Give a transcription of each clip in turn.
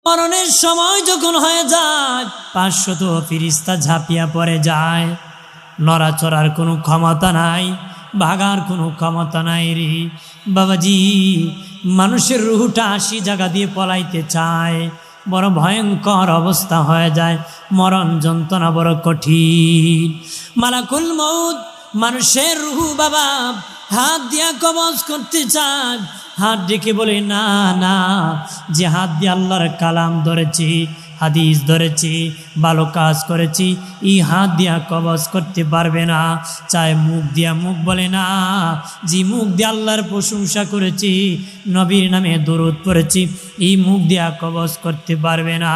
মরণের সময় যখন হয়ে যায় 500 ফেরেশতা ঝাঁপিয়া পড়ে যায়। নড়াচড়ার কোনো ক্ষমতা নাই, ভাগার কোনো ক্ষমতা নাই রে বাবাজি। মানুষের রুহটা 80 জায়গা দিয়ে পলাইতে চায়, বড় ভয়ঙ্কর অবস্থা হয়ে যায়। মরণ যন্ত্রণা বড় কঠিন। মালাকুল মউত মানুষের রুহু বাবা হাত দিয়া কবজ করতে চায়, হাত ডেকে বলে না না, যে হাত দিয়ে আল্লাহর কালাম ধরেছি, হাদিস ধরেছি, ভালো কাজ করেছি, এই হাত দিয়া কবজ করতে পারবে না। চায় মুখ দিয়া, মুখ বলে না, যে মুখ দিয়ে আল্লাহর প্রশংসা করেছি, নবীর নামে দরুদ পড়েছি, এই মুখ দিয়া কবজ করতে পারবে না।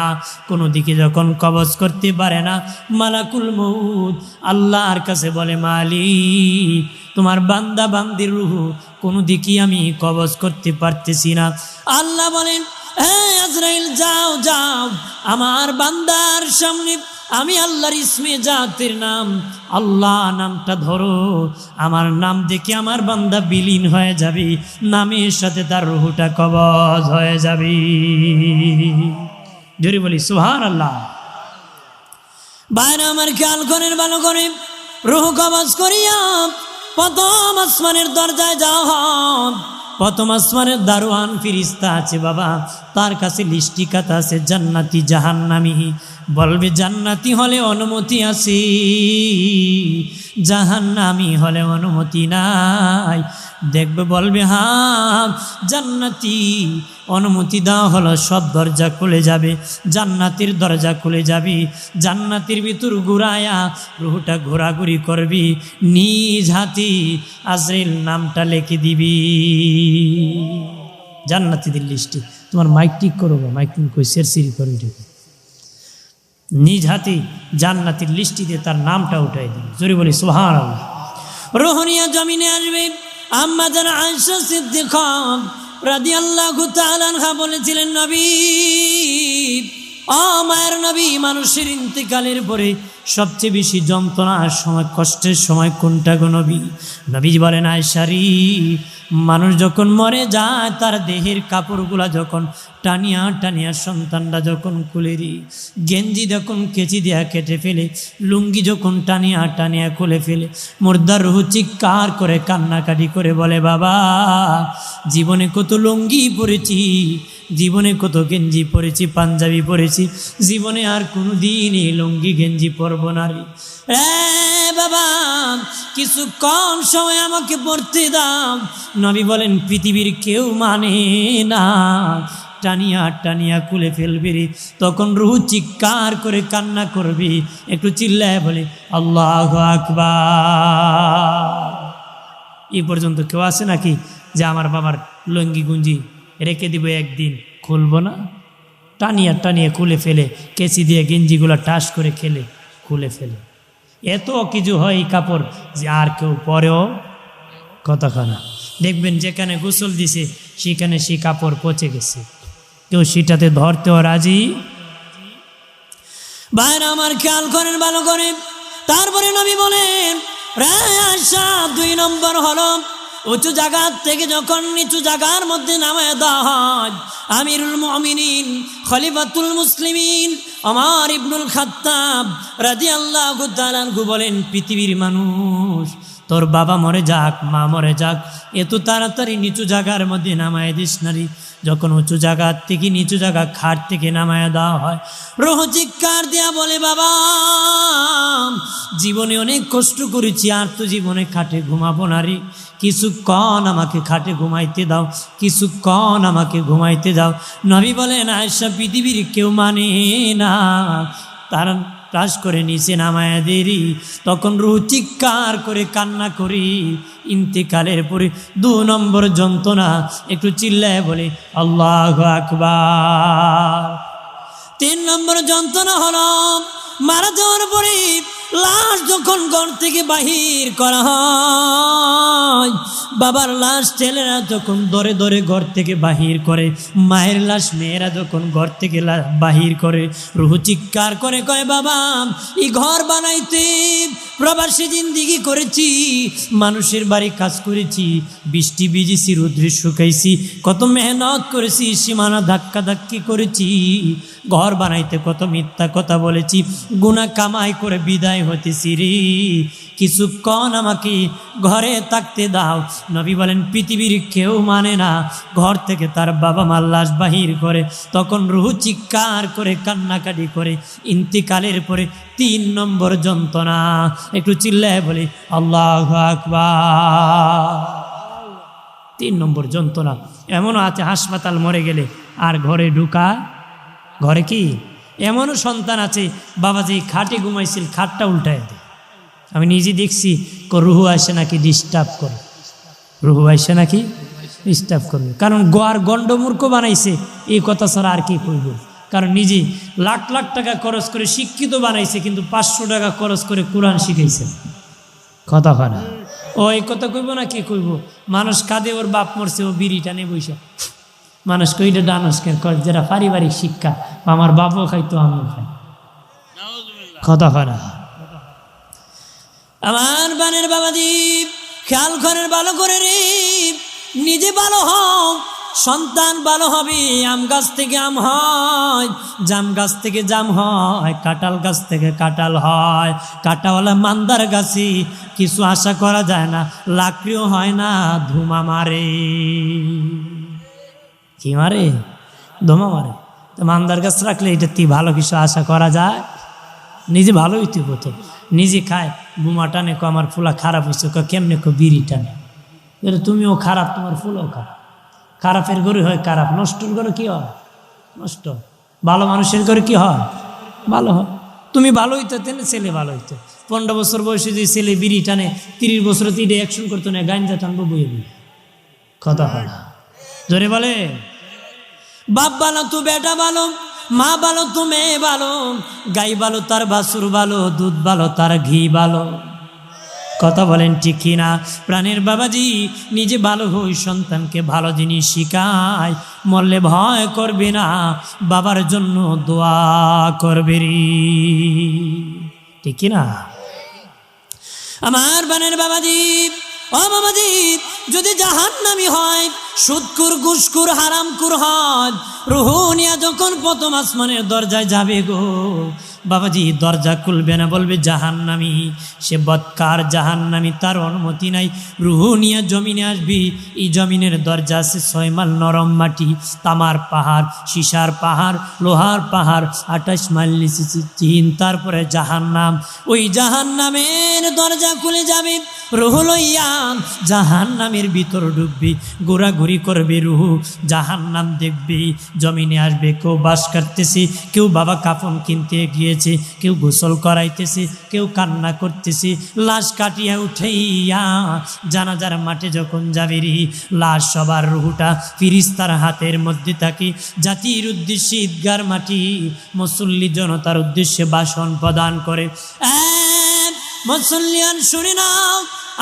কোনো দিকে যখন কবজ করতে পারে না, মালাকুল মউত আল্লাহর কাছে বলে, মালিক তোমার বান্দা বান্দির রুহু কোনো দিকে আমি কবজ করতে পারতেছি না। আল্লাহ বলেন, হ্যাঁ আজরাইল যাও যাও, আমার বান্দার সামনে আমি আল্লাহর ইসমে জাতের নাম আল্লাহ নামটা ধরো, আমার নাম দেখে আমার বান্দা বিলীন হয়ে যাবে, নামের সাথে তার রুহুটা কবজ হয়ে যাবে। জোরে বলি সুবহানাল্লাহ। বাইরে আমার খেয়াল করেন ভালো করে, রুহু কবজ করিয়া প্রথম আসমানের দরজায় যাও। প্রথম আসমানের দারোয়ান ফেরেশতা আছে বাবা, তার কাছে লিস্টি খাতা আছে জান্নাতি জাহান্নামী। বলবে জান্নাতি হলে অনুমতি আছে, জাহান্নামী হলে অনুমতি নাই। দেখবে বলবে হ্যাঁ জান্নাতি, অনুমতি দেওয়া হলো, সব দরজা খুলে যাবে, জান্নাতের দরজা খুলে যাবি, জান্নাতের ভিতর ঘুরায়া রুহটা ঘোরাঘুরি করবি, নিজ হাতে আজরাইল নামটা লিখে দিবি। জান্নাতীদের লিস্টে তোমার মাইক ঠিক করো, মাইক তুমি কই সেরসিরি করবি, নিজ হাতে জান্নাতের লিস্টিতে তার নামটা উঠাই দিবি। জোরে বলি সুবহানাল্লাহ। রোহনিয়া জমিনে আসবে। আম্মা জান আয়েশা সিদ্দিকা রাদিয়াল্লাহু তাআলা আনহা বলেছিলেন, নবী ও মায়ের নবী, মানুষের ইন্তেকালের পরে সবচেয়ে বেশি যন্ত্রণার সময়, কষ্টের সময় কোনটা গো নবী? নবী বলেন, আয়েশারি, মানুষ যখন মরে যায় তার দেহের কাপড়গুলা যখন টানিয়া টানিয়া সন্তানরা যখন খুলেরি, গেঞ্জি যখন কেচি দিয়া কেটে ফেলে, লুঙ্গি যখন টানিয়া টানিয়া খুলে ফেলে, মুর্দার রুহু চিৎকার করে কান্নাকাটি করে বলে, বাবা জীবনে কত লুঙ্গি পরেছি, জীবনে কত গেঞ্জি পরেছি, পাঞ্জাবি পরেছি, জীবনে আর কোনো দিন এই লুঙ্গি গেঞ্জি পরব না রে। বাবা কিছু কম সময় আমাকে পড়তে দাও। নবী বলেন, পৃথিবীর কেউ মানে না, টানিয়া টানিয়া খুলে ফেলবি রে, তখন রুহু চিৎকার করে কান্না করবি, একটু চিল্লায় বলে আল্লাহু আকবার। এই পর্যন্ত কেউ আছে নাকি যে আমার বাবার লুঙ্গি গুঞ্জি রেখে দিব, একদিন খুলবো না? টানিয়া টানিয়া খুলে ফেলে, কেচি দিয়ে গেঞ্জিগুলো টাস করে খেলে খুলে ফেলে। এত কিছু হয় এই কাপড় যে আর কেউ পরেও কতখানা। দেখবেন যেখানে গোসল দিছে সেখানে সেই কাপড় পচে গেছে, কেউ সেটাতে ধরতেও রাজি। বাইরে আমার খেয়াল করেন ভালো করে। তারপরে নবী বলেন, আয়েশা 2 নম্বর হলো উঁচু জায়গা থেকে যখন নিচু জায়গার মধ্যে নামায় দেওয়া হয়, আমিরুল মুমিনিন খলিফাতুল মুসলিমিন ওমর ইবনুল খাত্তাব রাদিয়াল্লাহু তাআলা আনহু বলেন, পৃথিবীর মানুষ, তোর বাবা মরে যাক, মা মরে যাক, এত তাড়াতাড়ি নিচু জায়গার মধ্যে নামায় দিস নারী। যখন উঁচু জায়গা থেকে নিচু জায়গা খাট থেকে নামায় দেওয়া হয়, রুহ চিৎকার দিয়া বলে, বাবা জীবনে অনেক কষ্ট করেছি, আর তো জীবনে খাটে ঘুমাবো নারী, কিছুক্ষণ আমাকে খাটে ঘুমাইতে দাও, কিছুক্ষণ আমাকে ঘুমাইতে দাও। নবী বলেন, আয়েশা পৃথিবীর কেউ মানে না, তার টাস করে নিচে নামায় দেরি, তখন রুহ চিৎকার করে কান্না করি। ইন্তেকালের পরে 2 নম্বর যন্ত্রণা, একটু চিল্লায় বলে আল্লাহু আকবার। 3 নম্বর যন্ত্রণা হলো মারা যাওয়ার পরে লাশ যখন ঘর থেকে বাহির করা হয়, বাবার লাশ ছেলেরা যখন দরে দরে ঘর থেকে বাহির করে, মায়ের লাশ মেয়েরা যখন ঘর থেকে বাহির করে, রুহু চিৎকার করে কয় বাবা এই ঘর বানাইতে প্রবাসী জিন্দিগি করেছি, মানুষের বাড়ি কাজ করেছি, বৃষ্টি ভিজেছি, রৌদ্রে শুকাইছি, কত মেহনত করেছি, সীমানা ধাক্কা ধাক্কি করেছি, ঘর বানাইতে কত মিথ্যা কথা বলেছি, গুনাহ কামাই করে বিদায় হতেছি রে, কিছুক্ষণ আমাকে ঘরে থাকতে দাও। নবী বলেন পৃথিবীর কেউ মানে না ঘর থেকে তার বাবা মার লাশ বাহির করে, তখন রুহু চিৎকার করে কান্নাকাটি করে। ইন্তিকালের পরে 3 নম্বর যন্ত্রণা, একটু চিল্লায় বলি আল্লাহু আকবার। 3 নম্বর যন্ত্রণা এমনও আছে, হাসপাতাল মরে গেলে আর ঘরে ঢুকা, ঘরে কি এমনও সন্তান আছে বাবাজি খাটে ঘুমাইছিল, খাটটা উল্টায় দেয়। আমি নিজে দেখছি, রুহু আসে নাকি ডিস্টার্ব করে, রুহু আসে নাকি ডিস্টার্ব করবে, কারণ গোয়ার গণ্ডমূর্খ বানাইছে, এই কথা ছাড়া আর কি করব। কারণ নিজে লাখ লাখ টাকা খরচ করে শিক্ষিত বানাইছে, কিন্তু 500 টাকা খরচ করে কোরআন শিখাইছে, কথা হয় না। ও এই কথা কইব না কি কইব, মানুষ কাঁদে ওর বাপ মরছে, ও বিড়ি টানে বৈশা, মানুষ কইটা ডানস কেন, যেটা পারিবারিক শিক্ষা, আমার বাপও খাইতো আমিও খাই, কথা হয় না। আমার বানের বাবাজি খেয়াল করেন ভালো করে রে, নিজে ভালো হও, সন্তান ভালো হবে। আম গাছ থেকে আম হয়, জাম গাছ থেকে জাম হয়, কাঁঠাল গাছ থেকে কাঁঠাল হয়, কাঁটাওয়ালা মান্দার গাছে কিছু আশা করা যায় না, লাকড়িও হয় না, ধুমা মারে, কি মারে, ধুমা মারে। তো মান্দার গাছ রাখলে এটা ভালো কিছু আশা করা যায়, নিজে ভালো হইতে হতো, নিজে খায় বোমা টানে, কো আমার ফুলা খারাপ হয়েছে, কেমনে কো বিড়ি টানে, তুমিও খারাপ, তোমার ফুলও খারাপ, খারাপের গরু হয় খারাপ, নষ্টর গরু কি হয় নষ্ট, ভালো মানুষের ঘরে কি হয় ভালো হয়। তুমি ভালো হইতে তেনে ছেলে ভালো হইতো, 15 বছর বয়সে যে ছেলে বিড়ি টানে, 30 বছরে তো এটা অ্যাকশন করতো না, গাঞ্জা টানবো বইয়ে বই, কথা হয় না, জোরে বলে। বাপ ভালো তো বেটা ভালো, মা ভালো তো মেয়ে ভালো, গাই ভালো তার বাছুর ভালো, দুধ ভালো তার ঘি ভালো, কথা বলেন ঠিক কিনা। প্রাণের বাবাজি নিজে ভালো হই, সন্তানকে ভালো জিনিস শিখায়, মরলে ভয় করবে না, বাবার জন্য দোয়া করবে রে, ঠিক কিনা। আমার বানের বাবাজি, ও বাবাজি যদি জাহান্নামী হয়, সুদকুর ঘুষকুর হারামকুর হয়, রুহু নিয়া যখন প্রথম আসমানের দরজায় যাবে গো বাবাজি, দরজা খুলবে না, বলবে জাহান্নামী, সে বদকার জাহান্নামী, তার অনুমতি নাই। রুহু নিয়ে জমিনে আসবি, এই জমিনের দরজা আছে 6 মাইল নরম মাটি, তামার পাহাড়, সীসার পাহাড়, লোহার পাহাড়, 28 মাইল নিচে চিন, তারপরে জাহান্নাম। ওই জাহান্নামের দরজা খুলে যাবে, রুহু লইয়া জাহান্নামের ভিতর ঢুকবি, ঘোরাঘুরি করবে রুহু, জাহান্নাম দেখবি, জমিনে আসবে, কেউ বাঁশ কাটতেছে, কেউ বাবা কাফন কিনতে গিয়েছে, কেউ গোসল করাইতেছে, কেউ কান্না করতেছে, লাশ কাটিয়া উঠাইয়া জানাজার মাঠে যখন যাবে রে, লাশ সবার রুহুটা ফিরিস্তার হাতের মধ্যে থাকে, জাতির উদ্দেশ্যে ঈদগার মাটি, মুসল্লি জনতার উদ্দেশ্যে ভাষণ প্রদান করে। মুসল্লিয়ান শুনে নাও,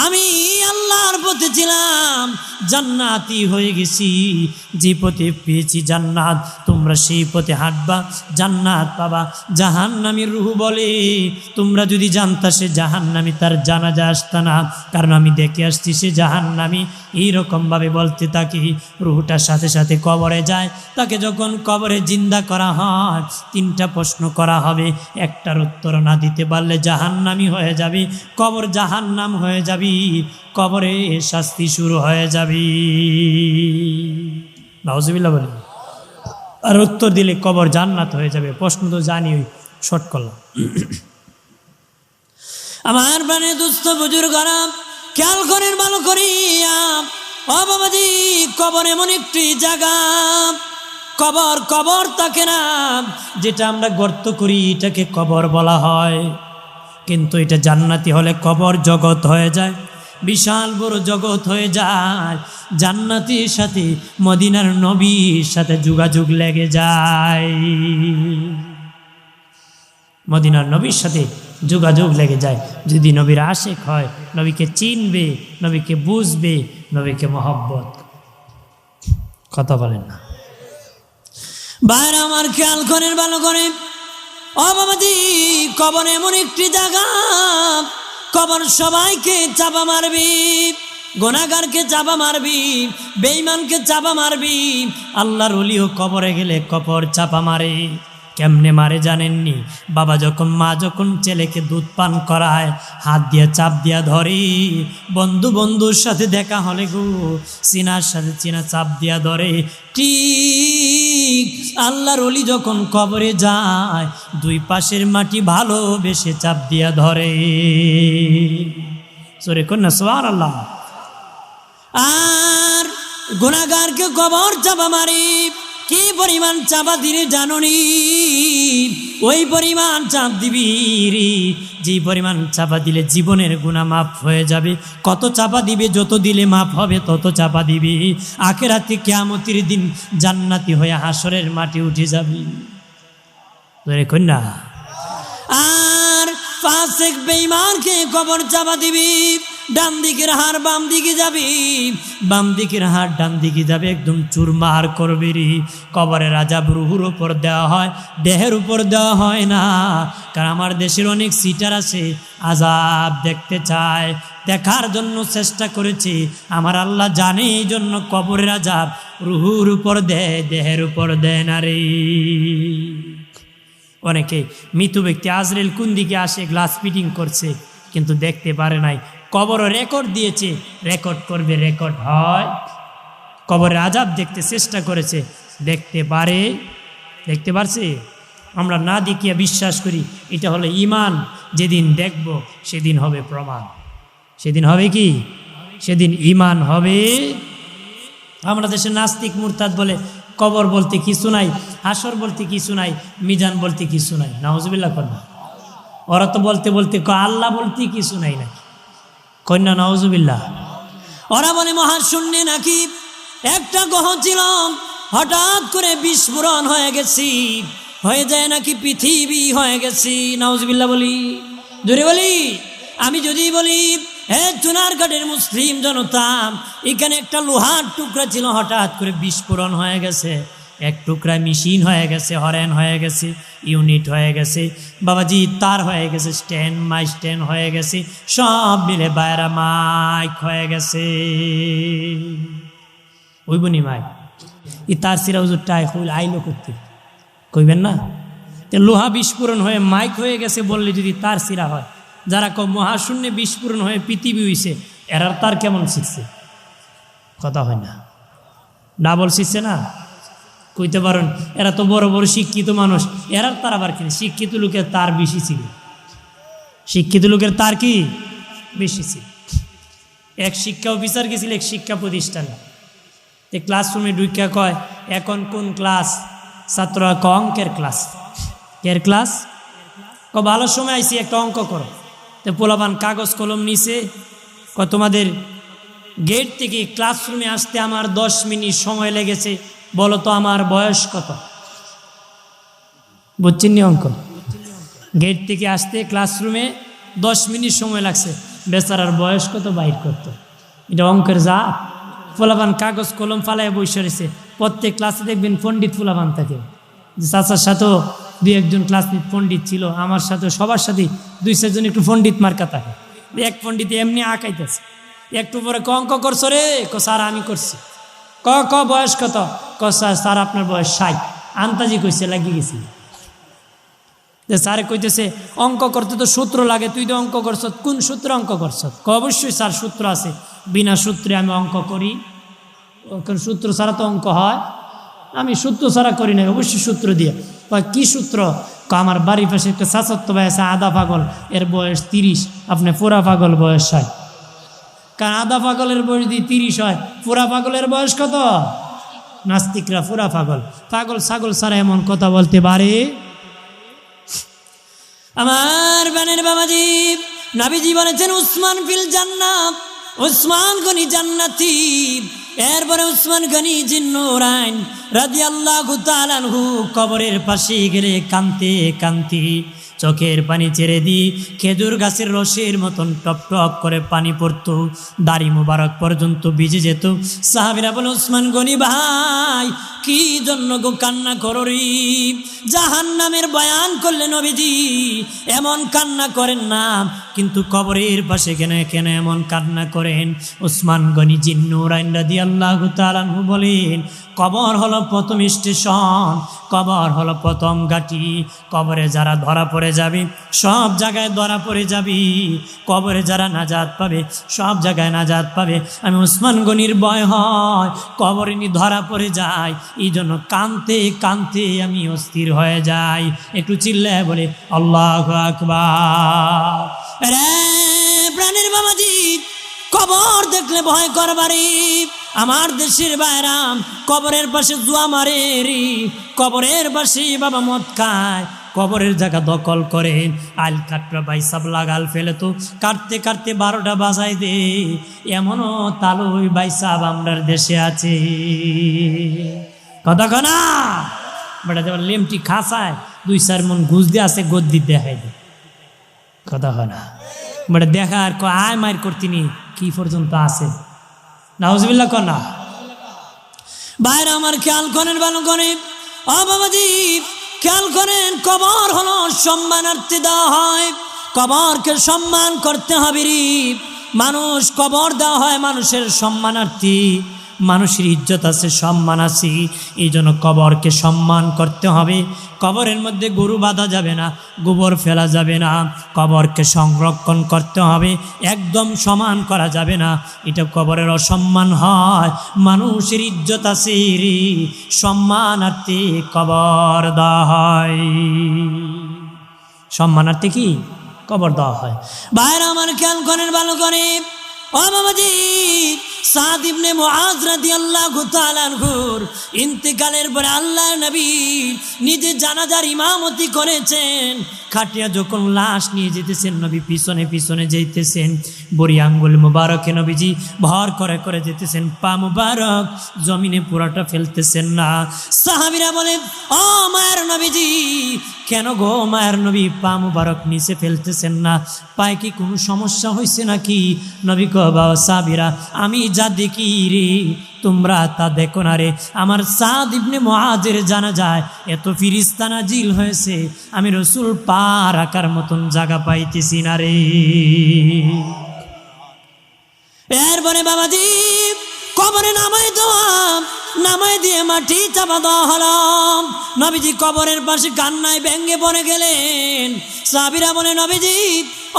আমি আল্লাহর পথে ছিলাম, জান্নাতি হয়ে গেছি, যে পথে পেয়েছি জান্নাত, তোমরা সেই পথে হাঁটবা, জান্নাত পাবা। জাহান্নামীর রুহু বলে, তোমরা যদি জানতা সে জাহান্নামী, তার জানাজা আসতা না, কারণ আমি দেখে আসছি সে জাহান্নামী। এইরকমভাবে বলতে থাকি, রুহুটার সাথে সাথে কবরে যায়। তাকে যখন কবরে জিন্দা করা হয়, 3টা প্রশ্ন করা হবে, একটার উত্তর না দিতে পারলে জাহান্নামী হয়ে যাবে, কবর জাহান্নাম হয়ে যাবে, কবরে শাস্তি শুরু হয়ে যাবে, নাউজুবিল্লাহ বলি। আর উত্তর দিলে কবর জান্নাত হয়ে যাবে। প্রশ্ন তো জানি, ওই শর্ট করলাম। আমার প্রাণে দুস্থ বুজুর্গরা খেয়াল করেন ভালো করিয়া, ও বাবাজি কবর এমন একটি জায়গা, কবর কবর থাকে না, যেটা আমরা গর্ত করি এটাকে কবর বলা হয়, কিন্তু এটা জান্নাতি হলে কবর জগৎ হয়ে যায়, বিশাল বড় জগৎ হয়ে যায়, জান্নাতের সাথে মদিনার নবীর সাথে যোগাযোগ লেগে যায়, মদিনার নবীর সাথে যোগাযোগ লেগে যায়। যদি নবীর আশেক হয়, নবীকে চিনবে, নবীকে বুঝবে, নবীকে মহব্বত। কথা বলেন না বাইরে আমার, খেয়াল করেন ভালো করে। ও বাবাজি, কবর এমন একটি জায়গা, কবর সবাইকে চাপা মারবি, গুনাহগারকে চাপা মারবি, বেঈমানকে চাপা মারবি। আল্লাহর ওলিও কবরে গেলে কবর চাপা মারে। কেমনে মারে জানেননি? বাবা যখন, মা যখন ছেলেকে দুধ পান করায়, হাত দিয়ে চাপ দিয়া ধরে। বন্ধুর সাথে দেখা হলে গো, চিনার সাথে চিনা চাপ দিয়া ধরে। ঠিক আল্লাহর ওলি যখন কবরে যায়, দুই পাশের মাটি ভালোবেসে চাপ দিয়া ধরে। সরে কন্যা সুবহানাল্লাহ। আর গুনাহগারকে কবর চাপা মারি, কি পরিমাণ চাপা দিলে জানুনি? ওই পরিমাণ চাপ দিবি যে পরিমাণ চাপা দিলে জীবনের গুনাহ মাফ হয়ে যাবে। কত চাপা দিবে? যত দিলে মাফ হবে তত চাপা দিবি। আখিরাতে কিয়ামতের দিন জান্নাতি হয়ে হাসরের মাটি উঠে যাবি। দেখুন না। আর ফাসিক বেঈমানকে কবর চাপা দিবি, ডান দিকের হাড় বাম দিকে যাবি, বাম দিকের হাড় ডান দিকে যাবে, একদম চুরমার করবি রে। কবরের আযাব রুহুর উপর দেওয়া হয়, দেহের উপর দেওয়া হয় না। কারণ আমার দেশের অনেক সিটার আছে, আযাব দেখতে চায়, দেখার জন্য চেষ্টা করেছে। আমার আল্লাহ জানে, এই জন্য কবরের আযাব রুহুর উপর দেয়, দেহের উপর দেয় না রে। অনেকে মৃত ব্যক্তি আজরাইল কোন দিকে আসে গ্লাস ফিটিং করছে, কিন্তু দেখতে পারে নাই। কবরও রেকর্ড দিয়েছে, রেকর্ড করবে, রেকর্ড হয়। কবরের আযাব দেখতে চেষ্টা করেছে, দেখতে পারছে। আমরা না দেখিয়া বিশ্বাস করি, এটা হলো ঈমান। যেদিন দেখব সেদিন হবে প্রমাণ। সেদিন হবে কি? সেদিন ঈমান হবে। আমরা দেশে নাস্তিক মুরতাদ বলে কবর বলতে কিছু নাই, হাসর বলতে কিছু নাই, মিজান বলতে কিছু নাই। নাউজুবিল্লাহ কন্যা। ওরা তো বলতে আল্লাহ বলতে কিছু নাই নাকি? কন্যা নাউজুবিল্লাহ। ওরা বলে মহাশূন্যে নাকি একটা গ্রহ ছিল, হঠাৎ করে বিস্ফোরণ হয়ে গেছি, হয়ে যায় নাকি পৃথিবী হয়ে গেছি। নাউজুবিল্লাহ বলি, জোরে বলি। আমি যদি বলি, হে চুনারঘাটের মুসলিম জনতা, এখানে একটা লোহার টুকরা ছিল, হঠাৎ করে বিস্ফোরণ হয়ে গেছে, এক টুকরায় মেশিন হয়ে গেছে, হরেন হয়ে গেছে, ইউনিট হয়ে গেছে, বাবাজি তার হয়ে গেছে, স্ট্যান্ড হয়ে গেছে, সব মিলে বাইরা মাইক হয়ে গেছে। ওই বনি মাইক ই তার সিরাউজুরটাই আইলো করতে কইবেন না? লোহা বিস্ফোরণ হয়ে মাইক হয়ে গেছে বললে যদি তার সিরা হয়, যারা মহাশূন্যে বিস্ফোরণ হয়ে পৃথিবী হইছে, এরার তার কেমন শিখছে? কথা হয় না, ডাবল শিখছে না? কইতে পারেন এরা তো বড় বড় শিক্ষিত মানুষ, এরার তার আবার কি? শিক্ষিত লোকের তার বেশি ছিল, শিক্ষিত লোকের তার কি বেশি ছিল। এক শিক্ষা অফিসার গেছিল এক শিক্ষা প্রতিষ্ঠানে, ক্লাসরুমে ঢুকিয়া কয়, এখন কোন ক্লাস? ছাত্ররা ক অঙ্কের ক্লাস। কের ক্লাস? ভালো সময় আইসি, একটা অঙ্ক করো। তো পোলাপান কাগজ কলম নিছে, তোমাদের গেট থেকে ক্লাসরুমে আসতে আমার 10 মিনিট সময় লেগেছে, বলো তো আমার বয়স কত? বুঝছেন নি অঙ্ক? গেট থেকে আসতে ক্লাসরুমে 10 মিনিট সময় লাগছে, বেচারার বয়স কত বাইর করতো? এটা অঙ্কের যা। পোলাপান কাগজ কলম ফালায় বসে রয়েছে। প্রত্যেক ক্লাসে দেখবেন পণ্ডিত পোলাপান থাকে, চাচার সাথেও 2-1 ক্লাসমেট পণ্ডিত ছিল, আমার সাথে সবার সাথে 2-4 জন একটু পণ্ডিত মার্কা থাকে। এক পণ্ডিত এমনি আঁকাইতেছে, একটু পরে অঙ্ক করছো রে? স্যার আমি করছি। ক বয়স কত? স্যার আপনার বয়স 60। আন্তাজি কইছে, লাগিয়ে গেছি। স্যারে কইতেছে অঙ্ক করতে তো সূত্র লাগে, তুই তো অঙ্ক করছ, কোন সূত্র অঙ্ক করছ? অবশ্যই স্যার সূত্র আছে, বিনা সূত্রে আমি অঙ্ক করি, সূত্র ছাড়া তো অঙ্ক হয়? আমি সূত্র ছাড়া করি না, অবশ্যই সূত্র দিয়ে। কি সূত্র? আমার বাড়ির পাশে একটা চাচাতো ভাই আছে, আধা পাগল, এর বয়স 30, আপনি পুরা পাগল বয়স 60। কারণ আধা পাগলের বয়স যদি 30 হয়, পুরা পাগলের বয়স কত? নাস্তিকরা পুরা পাগল, পাগল ছাগল ছাড়া এমন কথা বলতে পারে? আমার বানের বাবাজি, নবীজি বলেছেন উসমান ফিল জান্নাত, উসমান গনি জান্নাতি। এরপরে উসমান গনি জিন্নুরাইন রাদিয়াল্লাহু তাআলা আনহু কবরের পাশে গেলে কাঁদতে কাঁদতে চোখের পানি ছেড়ে দিয়ে খেজুর গাছের রসের মতন টপ টপ করে পানি পড়তো, দাড়ি মুবারক পর্যন্ত ভিজে যেত। সাহাবীরা বলে, ওসমান গনি ভাই কি জন্য গো কান্না করো রে? জাহান্নামের বয়ান করলে নবীজি এমন কান্না করেন না, কিন্তু কবরের পাশে কেন কেন এমন কান্না করেন? ওসমান গনি জিন্নুরাইন রাদিয়াল্লাহু তাআলা আনহু বলেন, কবর হলো প্রথম স্টেশন, কবর হলো প্রথম ঘাঁটি। কবরে যারা ধরা পড়ে যাবে সব জায়গায় ধরা পড়ে যাবে, কবরে যারা নাজাত পাবে সব জায়গায় নাজাত পাবে। আমি ওসমান গনির ভয় হয় কবরে নি ধরা পড়ে যায়, এই জন্য কাঁদতে কাঁদতে আমি অস্থির হয়ে যাই। একটু চিল্লায় বলে আল্লাহু আকবার। রে প্রাণের বাবাজি, কবর দেখলে ভয় করবারে। আমার দেশের বাইরাম কবরের পাশে জুয়া মারে রে, কবরের পাশে বাবা মদ খায়, কবরের জায়গা দখল করে। আইল কাটরা বাইসাব লাগাল ফেলে তো কাটতে কাটতে 12টা বাজায় দে, এমনও তালুই বাইসাব আমরার দেশে আছে। কথা কনা বেটা যেমন লেমটি খাসায় 2-4 মন ঘুষ দিয়ে আছে, গদ্দি দেখাই দে। কথা কনা বেটা দেখা আর আয় মায়ের করতিনি কি পর্যন্ত আছে। নাউজুবিল্লাহ কনা বাইরে আমার খেয়াল করেন, ভালো করেন ও বাবাজি খেয়াল করেন। কবর হলো সম্মানার্থে দেওয়া হয়, কবরকে সম্মান করতে হবে রে। মানুষ কবর দেওয়া হয় মানুষের সম্মানার্থী, মানুষের ইজ্জত আছে, সম্মান আছে, এই জন্য কবরকে সম্মান করতে হবে। কবরের মধ্যে গরু বাঁধা যাবে না, গোবর ফেলা যাবে না, কবরকে সংরক্ষণ করতে হবে, একদম সমান করা যাবে না, এটা কবরের অসম্মান হয়। মানুষের ইজ্জত আছে রে, সম্মানার্থে কবর দেওয়া হয়, সম্মানার্থে কি কবর দেওয়া হয়। ভাইরা আমার খেয়াল করেন, ভালো করে ও বাবাজি। সাদ ইবনে মুআজ রাদিয়াল্লাহু তাআলা আনহুর ইন্তেকালের পরে আল্লাহর নবী নিজে জানাজার ইমামতি করেছেন। খাটিয়া যখন লাশ নিয়ে যেতেছেন, নবী পিছনে পিছনে যাইতেছেন, বড়ি আঙ্গুল মুবারকে নবীজি ভর করে করে যেতেছেন, পা মুবারক জমিনে পুরাটা ফেলতেছেন না। সাহাবীরা বলে, ও মায়ের নবীজি কেন গো মায়ের নবী পা মুবারক নিচে ফেলতেছেন না? পায়ে কি কোনো সমস্যা হয়েছে নাকি? নবী কয়, বাবা সাহাবীরা আমি যা দেখি রে তোমরা তা দেখো না রে। আমার সাদ ইবনে মুআজের জানাজায় এত ফিরিস্তা নাজিল হয়েছে, আমি রাসূল পা রাখার মতন জায়গা পাইতেছি না রে। এরপরে বাবাজি কবরে নামাই দিয়ে মাটি চাপা দেওয়া হলো। নবীজি কবরের পাশে কান্নায় ভেঙ্গে পড়ে গেলেন। সাহাবীরা বলে, নবীজি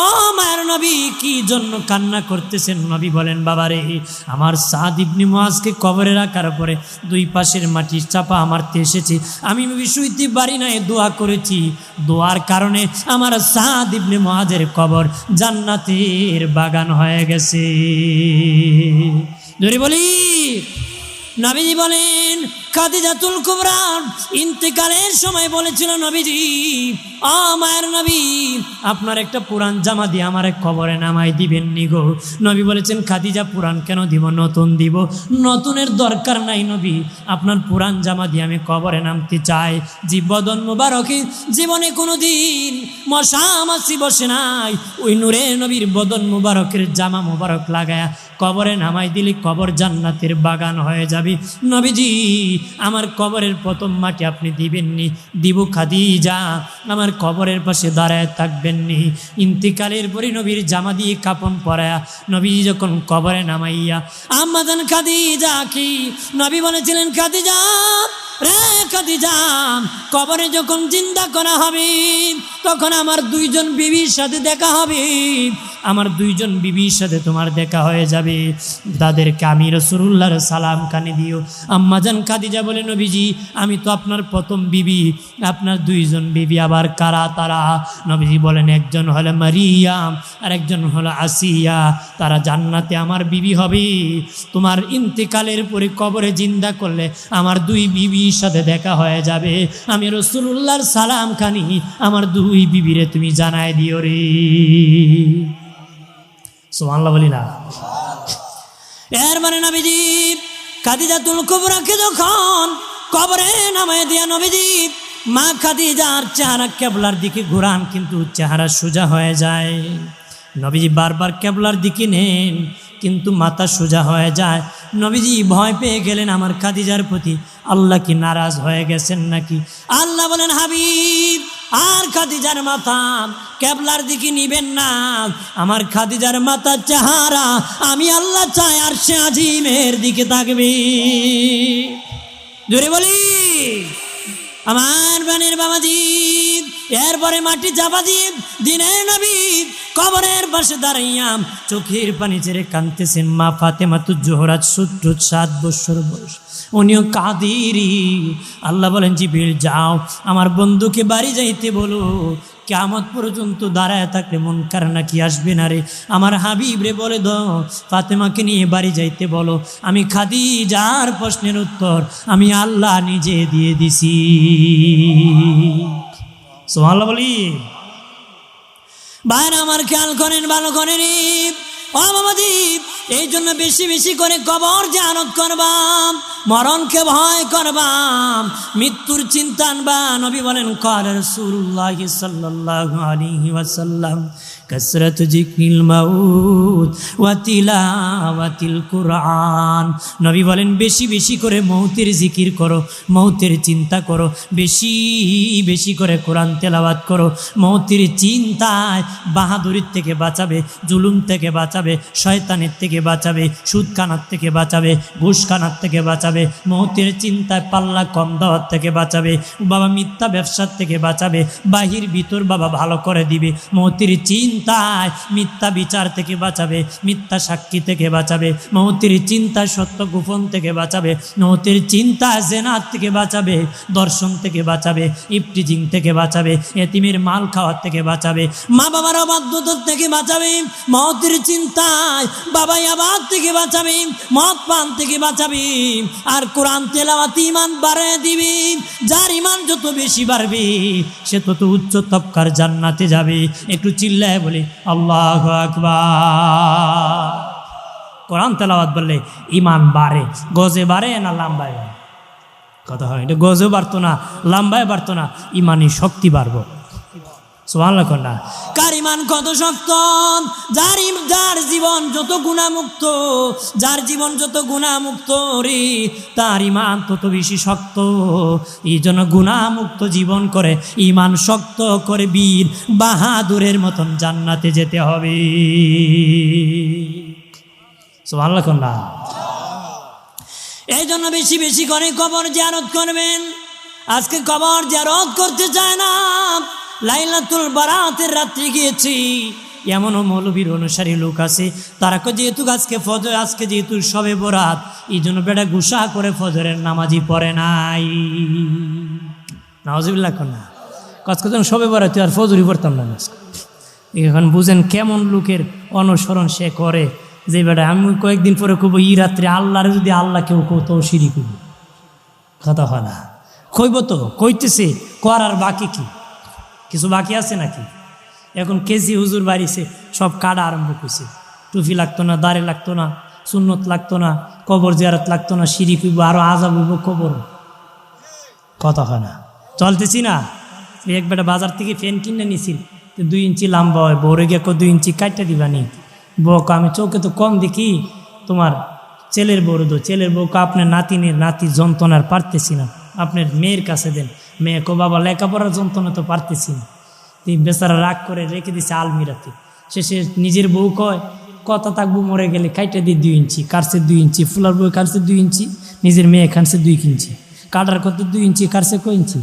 ও মায়ের নবী কি জন্য কান্না করতেছেন? নবী বলেন, বাবারে আমার সাদ ইবনে মুআজকে কবরে রাখার পরে 2 পাশের মাটি চাপা মারতে এসেছি, আমি শুইতে পারি না, দোয়া করেছি, দোয়ার কারণে আমার সাদ ইবনে মুআজের কবর জান্নাতের বাগান হয়ে গেছে। জোরে বলি। নবীজি বলেন, খাদিজাতুল কুবরা ইন্তেকালের সময় বলেছিল, নবীজি ও মায়ের নবী আপনার একটা পুরান জামা দিয়ে আমার কবরে নামাই দিবেন নি গো? নবী বলেছেন, খাদিজা পুরান কেন দিব, নতুন দিব। নতুনের দরকার নাই নবী, আপনার পুরান জামা দিয়ে আমি কবরে নামতে চাই। জীবন মুবারকে জীবনে কোনো দিন মশা মাছি বসে নাই, ওই নূরে নবীর বদন মুবারকের জামা মুবারক লাগায়া কবরে নামাই দিলে কবর জান্নাতের বাগান হয়ে যাবে। নবীজি আমার কবরের প্রথম মাটি আপনি দিবেননি, দিব খাদিজা আমার কবরের পাশে দাঁড়ায় থাকবেননি। ইন্তিকালের পরে নবীর জামা দিয়ে কাপন পরায়া নবীজি যখন কবরে নামাইয়া আম্মা জান খাদিজা কি নবী বলেছিলেন, খাদিজা রে খাদিজা কবরে যখন জিন্দা করা হবে তখন আমার 2 জন বিবির সাথে দেখা হবে, আমার 2 জন বিবির সাথে তোমার দেখা হয়ে যাবে, তাদেরকে আমি রাসূলুল্লাহর সালাম কানে দিও। আম্মা জান খাদিজা বলে, নবীজি আমি তো আপনার প্রথম বিবি, আপনার 2 জন বিবি আবার কারা তারা? নবীজি বলেন, একজন হলো মারিয়াম আর একজন হলো আসিয়া, তারা জান্নাতে আমার বিবি হবে। তোমার ইন্তেকালের পরে কবরে জিন্দা করলে আমার 2 বিবির সাথে দেখা হয়ে যাবে, আমি রাসূলুল্লাহর সালাম খানি আমার 2 বিবিরে তুমি জানায় দিও রে। সুবহানাল্লাহ বলি না। এর মানে নবীজি খাদিজাতুল কুবরাকে যখন কবরে নামায় দিয়া নবীজি মা খাদিজার চেহারা কেবলার দিকে ঘুরান, কিন্তু চেহারা সোজা হয়ে যায়। নবীজি বারবার কেবলার দিকে নেন, কিন্তু মাথা সোজা হয়ে যায়। নবীজি ভয় পেয়ে গেলেন আমার খাদিজার প্রতি, আল্লাহ কি নারাজ হয়ে গেছেন নাকি? আল্লাহ বলেন, হাবিব আর খাদিজার মাথা কেবলার দিকে নিবেন না। আমার খাদিজার মাথার চেহারা আমি আল্লাহ চাই আরশে আজিমের দিকে থাকবে। জোরে বলি আমার বানের বাবাজি। এরপরে মাটি চাপা দিয়ে দিনের নবী কবরের পাশে দাঁড়াইয়া চোখের পানি ছেড়ে কাঁদতেছেন। মা ফাতেমাতুজ জোহরা 7 বছর বয়স, উনিও কাদিরি। আল্লাহ বলেন, জিবরিল যাও আমার বন্ধুকে বাড়ি যাইতে বলো, কিয়ামত পর্যন্ত দাঁড়ায় থাকলে মুনকার নাকি আসবে না রে। আমার হাবিব রে বলে দাও ফাতেমাকে নিয়ে বাড়ি যাইতে বলো, আমি খাদিজার প্রশ্নের উত্তর আমি আল্লাহ নিজে দিয়ে দিছি। সুবহানাল্লাহ বলি। ভাইরা আমার খেয়াল করেন, ভালো করেন ও বাবাজি। এই জন্য বেশি বেশি করে কবর জিয়ারত করবাম, মরণকে ভয় করবাম, মৃত্যুর চিন্তা আনবা। নবী বলেন, ক্বালা রাসূলুল্লাহ সাল্লাল্লাহু আলাইহি ওয়াসাল্লাম কাসরাত যিকরিল মাউত ওয়া তিলাওয়াতিল কুরআন। নবী বলেন, বেশি বেশি করে মৌতের জিকির করো, মৌতের চিন্তা করো, বেশি বেশি করে কোরআন তেলাওয়াত করো। মৌতের চিন্তায় বাহাদুরির থেকে বাঁচাবে, জুলুম থেকে বাঁচাবে, শয়তানের থেকে বাঁচাবে, সুদ খানার থেকে বাঁচাবে, ঘুষ খানার থেকে বাঁচাবে। মৌতের চিন্তায় পাল্লা কম দেওয়ার থেকে বাঁচাবে বাবা, মিথ্যা ব্যবসার থেকে বাঁচাবে, বাহির ভিতর বাবা ভালো করে দিবে। মৌতের চিন্তায় মিথ্যা বিচার থেকে বাঁচাবে, মিথ্যা সাক্ষী থেকে বাঁচাবে। মৌতের চিন্তায় সত্য গোপন থেকে বাঁচাবে। মৌতের চিন্তায় জেনার থেকে বাঁচাবে, দর্শন থেকে বাঁচাবে, ইফটিজিং থেকে বাঁচাবে, এতিমের মাল খাওয়ার থেকে বাঁচাবে, মা বাবার অবাধ্যতার থেকে বাঁচাবে। মৌতের চিন্তায় বাবা আবাদ থেকে বাঁচাবে, মদ পান থেকে বাঁচাবে। আর কোরআন তেলাওয়াত ঈমান বাড়ায় দিবে। যার ঈমান যত বেশি বাড়বে সে তত উচ্চ তবকার জান্নাতে যাবে। একটু চিল্লায় বলি আল্লাহু আকবার। কোরআন তেলাওয়াত বললে ঈমান বাড়ে। গজে বাড়ে না লাম্বায় বাড়ে? কথা হয়, এটা গজেও বাড়তো না, লাম্বায় বাড়তো না, ঈমানি শক্তি বাড়বো। সুবহানাল্লাহ কন্যা। কার ঈমান কত শক্ত, যার জীবন যত গুনাহমুক্ত, যার জীবন যত গুনাহমুক্ত রে তার ঈমান তত বেশি শক্ত। এই জন্য গুনাহমুক্ত জীবন করে ঈমান শক্ত করে বীর বাহাদুরের মতন জান্নাতে যেতে হবে। সুবহানাল্লাহ কন্যা। এই জন্য বেশি বেশি করে কবর জিয়ারত করবেন। আজকে কবর জিয়ারত করতে চায় না। লাইলাতুল বারাতের রাত্রি গিয়েছি, এমনও মৌলবীর অনুসারী লোক আছে, তারা যেহেতু আজকে ফজর, আজকে যেহেতু সবে বরাত, এই জন্য বেটা গুসা করে ফজরের নামাজি পড়ে নাই। নাউজুবিল্লাহ কন্যা। আজকে যখন সবে বরাত আর ফজরই পড়তাম না। এখন বুঝেন কেমন লোকের অনুসরণ সে করে, যে বেটা আমি কয়েকদিন পরে কব ই রাত্রে আল্লাহরে যদি আল্লাহ কেউ তো শিরিক করব। কথা হয় না, কইব তো কইতেছে, করার বাকি কি? কিছু বাকি আছে নাকি? এখন কেজি হুজুর বাড়িছে, সব কাটা আরম্ভ করছে। টুপি লাগতো না, দাড়ি লাগতো না, সুন্নত লাগতো না, কবর জিয়ারত লাগতো না, শিরিক হইব, আরো আজাব হইব কবর। কথা হয় না, চলতেছি না। এক বেটা বাজার থেকে ফ্যান কিনে নিছি, 2 ইঞ্চি লম্বা হয়, বউরে গিয়ে 2 ইঞ্চি কাটটা দিবানি। বউক আমি চোখে তো কম দেখি, তোমার ছেলের বউরে দো, ছেলের বউকে আপনার নাতি যন্ত্রণার পারতেছি না, আপনার মেয়ের কাছে দেন। মেয়ে কো বাবা লেখাপড়ার যন্ত্রণা তো পারতেছি না। তুই বেচারা রাগ করে রেখে দিছে আলমিরাতে। শেষে নিজের বউ কয় কথা থাকবো, মরে গেলে কাইটা দিয়ে 2 ইঞ্চি, কাটছে 2 ইঞ্চি, ফুলার বউ কাটছে 2 ইঞ্চি, নিজের মেয়ে কাটছে 2 ইঞ্চি, কাটার কত 2 ইঞ্চি, কাটছে কয় ইঞ্চি?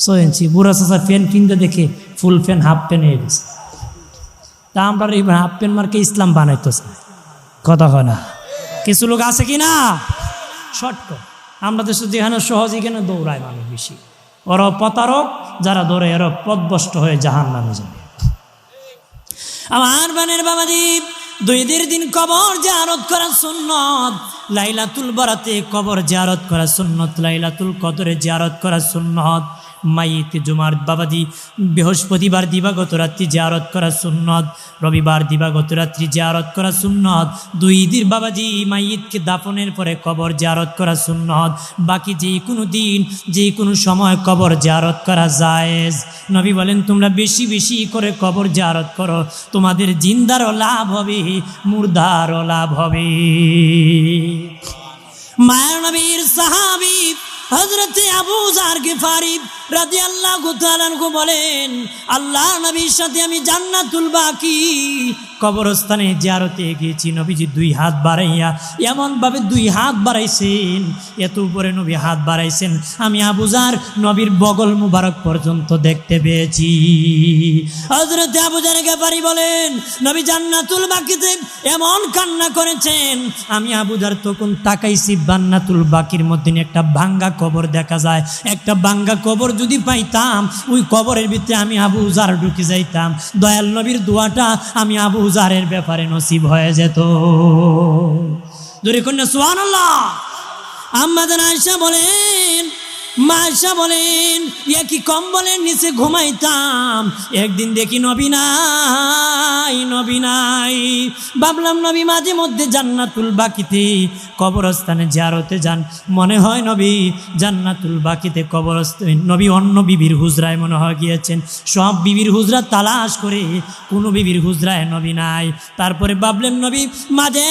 6 ইঞ্চি। বুড়া চাষা ফ্যান কিনতে দেখে ফুল ফ্যান হাফ প্যান হয়ে গেছে। তা আমরা এই হাফ প্যান্ট মার্কে ইসলাম বানাইতেছে। কথা হয় না, কিছু লোক আছে কি না শর্টকাট। আমরা দেশে যেখানে সহজ, এখানে দৌড়ায় মানুষ বেশি। ওরা প্রতারক, যারা দৌড়ে এরা পথভ্রষ্ট হয়ে জাহান্নামে যাবে। আমার বানের বাবাজি, 2 দিন কবর জিয়ারত করা সুন্নত। লাইলাতুল বারাতে কবর জিয়ারত করা সুন্নত, লাইলাতুল কদরে জিয়ারত করা সুন্নত। মাইয়িত জুমার বাবাজি বৃহস্পতিবার দিবাগত রাত্রি জিয়ারত করা সুন্নত, রবিবার দিবাগত রাত্রি জিয়ারত করা সুন্নত, 2 দিন বাবাজি মাইয়িতকে দাফনের পরে কবর জিয়ারত করা সুন্নত, বাকি যে কোনো দিন যে কোনো সময় কবর জিয়ারত করা জায়েজ। নবী বলেন তোমরা বেশি বেশি করে কবর জিয়ারত করো, তোমাদের জিন্দারও লাভ হবে, মুর্দারও লাভ হবে। মায়ের নবীর সাহাবী হযরতে আবু যার গিফারি রাদিয়াল্লাহু তাআলা আনহু বলেন, আল্লাহর নবীর সাথে আমি জান্নাতুল বাকি কবরস্থানে জিয়ারতে গিয়েছি। নবীজি 2 হাত বাড়াইয়া এমনভাবে 2 হাত বাড়াইছেন, এত উপরে নবী হাত বাড়াইছেন আমি আবু যার নবীর বগল মুবারক পর্যন্ত দেখতে পেয়েছি। হযরতে আবু যার গিফারি বলেন, নবী জান্নাতুল বাকিতে এমন কান্না করেছেন, আমি আবু যার তখন তাকাইছি, জান্নাতুল বাকির মধ্যে একটা ভাঙ্গা কবর দেখা যায়। একটা ভাঙ্গা কবর যদি পাইতাম, ওই কবরের ভিতরে আমি আবু যার ঢুকে যাইতাম, দয়াল নবীর দোয়াটা আমি আবু যারের ব্যাপারে নসিব হয়ে যেত। জোরে কন্যা সুবহানাল্লাহ। আম্মা জান আয়েশা বলেন, মা আয়েশা বলেন, একই কম্বলের নিচে ঘুমাইতাম, একদিন দেখি নবী নাই, নবী নাই। ভাবলাম নবী মাঝে মধ্যে জান্নাতুল বাকিতে কবরস্থানে জিয়ারতে যান, মনে হয় নবী জান্নাতুল বাকিতে কবরস্থানে নবী অন্য বিবির হুজরায় মনে হয় গিয়েছেন। সব বিবির হুজরা তালাশ করে কোনো বিবির হুজরায় নবী নাই। তারপরে ভাবলেন নবী মাঝে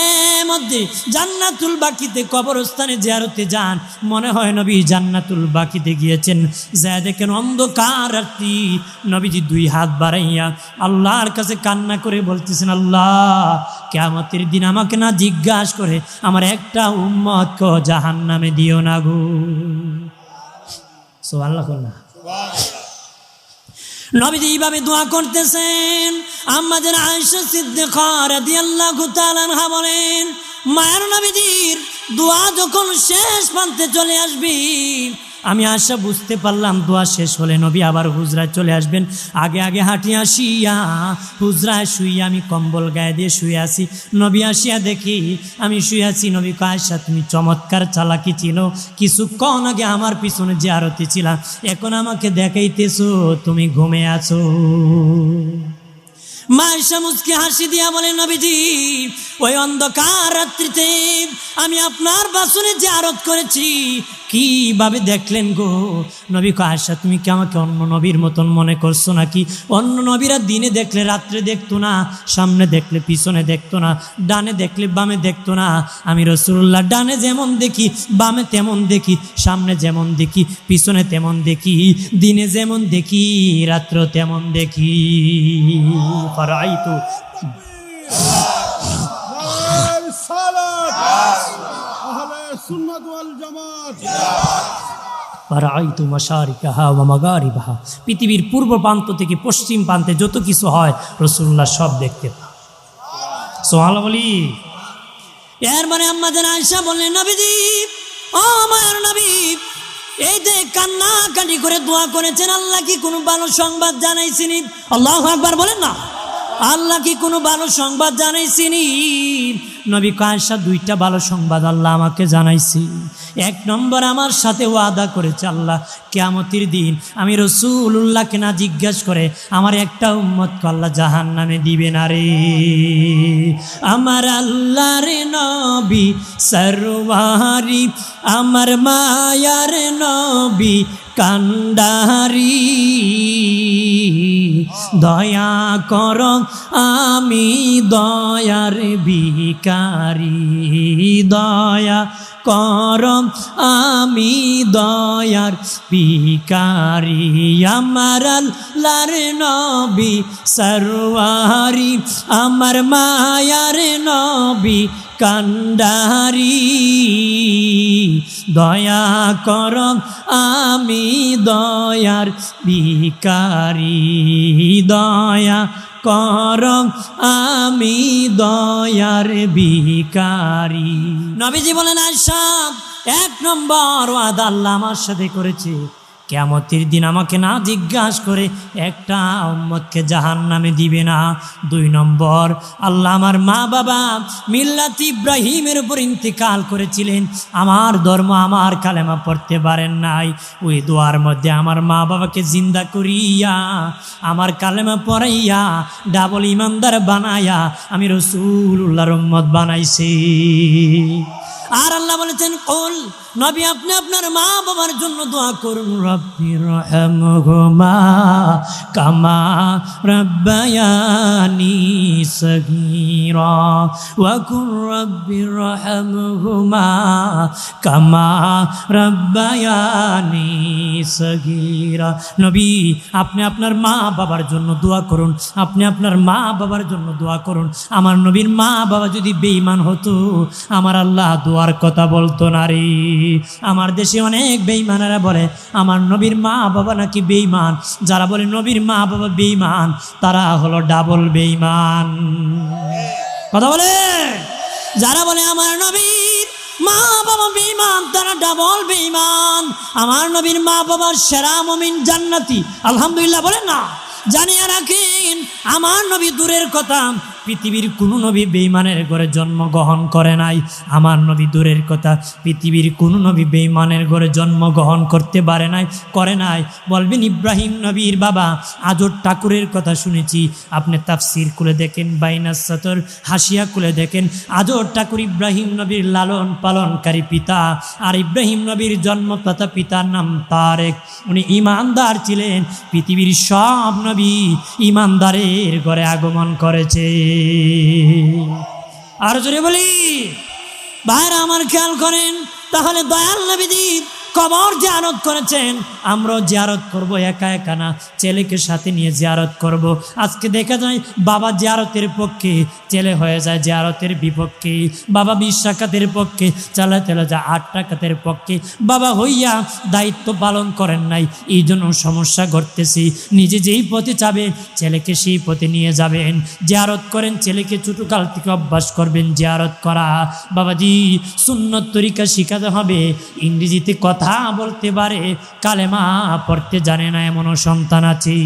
মধ্যে জান্নাতুল বাকিতে কবরস্থানে জিয়ারতে যান, মনে হয় নবী জান্নাতুল বাকিতে গিয়েছেন। যা দেখেন অন্ধকার রাত্রি, নবীজি 2 হাত বাড়াইয়া আল্লাহর কাছে কান্না করে বলতেছেন, আল্লাহ কিয়ামতের দিন আমাকে না জিজ্ঞাসা করে আমার একটা উম্মত কো জাহান্নামে দিও না গো। সুবহানাল্লাহ না। নবীজি এইভাবে দোয়া করতেছেন। আম্মা জান আয়েশা সিদ্দিকা রাদিয়াল্লাহু তাআলা আনহা বলেন, মায়ের নবীজির দোয়া যখন শেষ প্রান্তে চলে আসবে, আমি আশা বুঝতে পারলাম দোয়া শেষ হলে নবী আবার হুজরায় চলে আসবেন। আগে আগে হাঁটি আসিয়া হুজরায় শুইয়া আমি কম্বল গায়ে দিয়ে শুয়ে আছি। নবী আসিয়া দেখি আমি শুয়ে আছি। নবী কয়, আয়েশা তুমি চমৎকার চালাকি ছিল, কিছুক্ষণ আগে আমার পিছনে জিয়ারতে ছিলাম, এখন আমাকে দেখাইতেছো তুমি ঘুমে আছো। মা আয়েশা মুস্কি হাসি দিয়া বলে, নবীজি ওই অন্ধকার রাত্রিতে আমি আপনার বাসনে জিয়ারত করেছি, কিভাবে দেখলেন গো? নবী কয়, আয়েশা তুমি কি আমাকে অন্য নবীর মতন মনে করছো নাকি? অন্য নবীরা দিনে দেখলে রাত্রে দেখতো না, সামনে দেখলে পিছনে দেখতো না, ডানে দেখলে বামে দেখতো না। আমি রাসূলুল্লাহ ডানে যেমন দেখি, বামে তেমন দেখি, সামনে যেমন দেখি, পিছনে তেমন দেখি, দিনে যেমন দেখি, রাত্র তেমন দেখি। ফারাইতু পৃথিবীর পূর্ব প্রান্ত থেকে পশ্চিম প্রান্তে যত কিছু হয় রাসূলুল্লাহ সব দেখতে পান। সুবহানাল্লাহ বলি। এর মানে আম্মা জান আয়েশা বললেন, নবীজি ও মায়ের নবী, এই যে কান্নাকাটি করে দোয়া করেছেন, আল্লাহ কি কোনো ভালো সংবাদ জানাইছিনি? আল্লাহু আকবার বলেন না। আল্লাহ কি কোনো ভালো সংবাদ জানাইছিনি? নবী কয়, আয়েশা 2টা ভালো সংবাদ আল্লাহ আমাকে জানাইছি। 1 নম্বর, আমার সাথে ওয়াদা করেছে আল্লাহ কিয়ামতের দিন আমি রাসূলুল্লাহকে না জিজ্ঞাসা করে আমার একটা উম্মতকে আল্লাহ জাহান্নামে দিবে না রে। আমার আল্লাহর নবী সরওয়ারি, আমার মায়ার নবী কান্ডারি, দয়া কর আমি দয়ার ভিখারি, দয়া কর আমি দয়ার ভিখারি। আমার আল্লাহর নবী সরওয়ারি, আমার মায়ার নবী কান্ডারি, দয়া কর আমি দয়ার ভিখারি, দয়া কর আমি দয়ার ভিখারি। নবীজি বলেন, আয়েশা 1 নম্বর ওয়াদা আল্লাহ আমার সাথে করেছে, কিয়ামতের দিন আমাকে না জিজ্ঞাসা করে একটা উম্মতকে জাহান্নামে দিবে না। 2 নম্বর, আল্লাহ আমার মা বাবা মিল্লাত ইব্রাহিমের উপর ইন্তেকাল করেছিলেন, আমার ধর্ম আমার কালেমা পড়তে পারেন নাই, ওই দোয়ার মধ্যে আমার মা বাবাকে জিন্দা করিয়া আমার কালেমা পড়াইয়া ডাবল ইমানদার বানাইয়া আমি রাসূলুল্লাহর উম্মত বানাইছি। আর আল্লাহ বলেছেন, কুল, নবী আপনি আপনার মা বাবার জন্য দোয়া করুন, রব্বির রহমহুমা কামা রাব্বায়ানি সগীরা ওয়া কুর রব্বির রহমহুমা কামা রাব্বায়ানি সগীরা। নবী আপনি আপনার মা বাবার জন্য দোয়া করুন, আপনি আপনার মা বাবার জন্য দোয়া করুন। আমার নবীর মা বাবা যদি বেঈমান হতো আমার আল্লাহ দোয়ার কথা বলতো না রে। আমার দেশে অনেক বেঈমানেরা বলে আমার নবীর মা বাবা নাকি বেঈমান। যারা বলে নবীর মা বাবা বেঈমান তারা হলো ডাবল বেঈমান। কথা বলে যারা বলে আমার নবীর মা বাবা বেঈমান তারা ডাবল বেঈমান। আমার নবীর মা বাবার সেরা মুমিন জান্নাতি, আলহামদুলিল্লাহ বলেন না। জানিয়ে রাখেন আমার নবী দূরের কথা, পৃথিবীর কোনো নবী বেঈমানের ঘরে জন্মগ্রহণ করে নাই। আমার নবী দূরের কথা, পৃথিবীর কোনো নবী বেঈমানের ঘরে জন্মগ্রহণ করতে পারে নাই, করে নাই। বলবেন ইব্রাহিম নবীর বাবা আজর ঠাকুরের কথা শুনেছি, আপনি তাফসির খুলে দেখেন, বাইনাস সাতর হাসিয়া খুলে দেখেন, আজর ঠাকুর ইব্রাহিম নবীর লালন পালনকারী পিতা। আর ইব্রাহিম নবীর জন্মদাতা পিতার নাম তারেক, উনি ইমানদার ছিলেন। পৃথিবীর সব নবী ইমানদারের ঘরে আগমন করেছে। আর জোরে বলি ভাইরা আমার খেয়াল করেন, তাহলে দয়াল নবীজি কবর জিয়ারত করেছেন, আমরাও জিয়ারত করব। একা একা না, ছেলেকে সাথে নিয়ে জিয়ারত করব। আজকে দেখা যায় বাবা জিয়ারতের পক্ষে, ছেলে হয়ে যায় জিয়ারতের বিপক্ষে। বাবা 20 রাকাতের পক্ষে, ছেলে যায় 8 রাকাতের পক্ষে। বাবা হইয়া দায়িত্ব পালন করেন নাই, এই জন্য সমস্যা ঘটতেছি। নিজে যেই পথে যাবে ছেলেকে সেই পথে নিয়ে যাবেন। জিয়ারত করেন, ছেলেকে ছোটকাল থেকে অভ্যাস করবেন জিয়ারত করা। বাবাজি সুন্নত তরিকা শিখাতে হবে। ইংরেজিতে কথা বলতে পারে, কালেমা পড়তে জানে না এমনও সন্তান আছে।